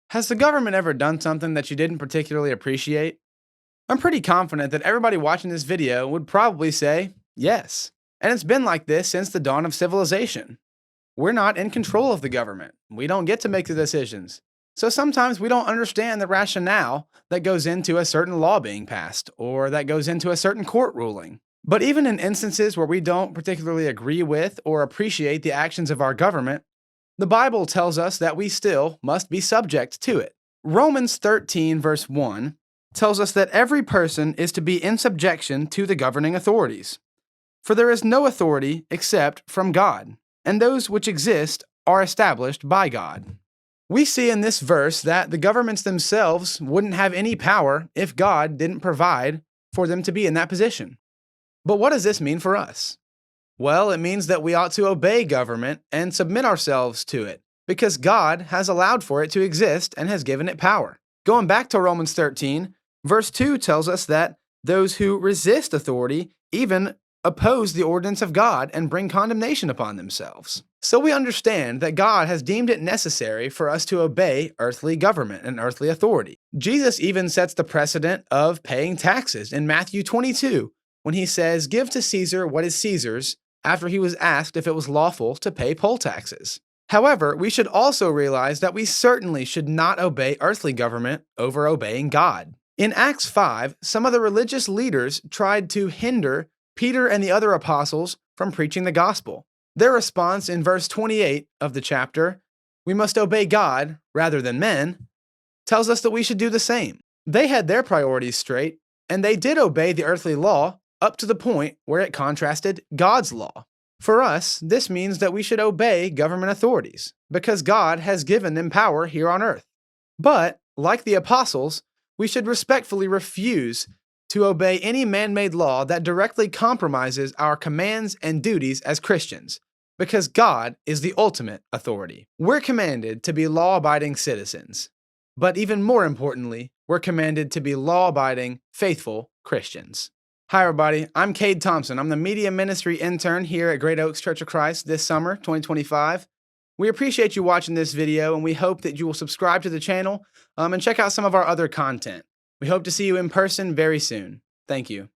Has the government ever done something that you didn't particularly appreciate? I'm pretty confident that everybody watching this video would probably say yes. And it's been like this since the dawn of civilization. We're not in control of the government. We don't get to make the decisions. So sometimes we don't understand the rationale that goes into a certain law being passed or that goes into a certain court ruling. But even in instances where we don't particularly agree with or appreciate the actions of our government, the Bible tells us that we still must be subject to it. Romans 13, verse 1, tells us that every person is to be in subjection to the governing authorities. For there is no authority except from God, and those which exist are established by God. We see in this verse that the governments themselves wouldn't have any power if God didn't provide for them to be in that position. But what does this mean for us? Well, it means that we ought to obey government and submit ourselves to it, because God has allowed for it to exist and has given it power. Going back to Romans 13, verse 2 tells us that those who resist authority even oppose the ordinance of God and bring condemnation upon themselves. So we understand that God has deemed it necessary for us to obey earthly government and earthly authority. Jesus even sets the precedent of paying taxes in Matthew 22, when he says, "Give to Caesar what is Caesar's," after he was asked if it was lawful to pay poll taxes. However, we should also realize that we certainly should not obey earthly government over obeying God. In Acts 5, some of the religious leaders tried to hinder Peter and the other apostles from preaching the gospel. Their response in verse 28 of the chapter, "We must obey God rather than men," tells us that we should do the same. They had their priorities straight, and they did obey the earthly law up to the point where it contrasted God's law. For us, this means that we should obey government authorities, because God has given them power here on earth. But, like the apostles, we should respectfully refuse to obey any man-made law that directly compromises our commands and duties as Christians, because God is the ultimate authority. We're commanded to be law-abiding citizens, but even more importantly, we're commanded to be law-abiding, faithful Christians. Hi everybody, I'm Cade Thompson. I'm the Media Ministry Intern here at Great Oaks Church of Christ this summer, 2025. We appreciate you watching this video, and we hope that you will subscribe to the channel and check out some of our other content. We hope to see you in person very soon. Thank you.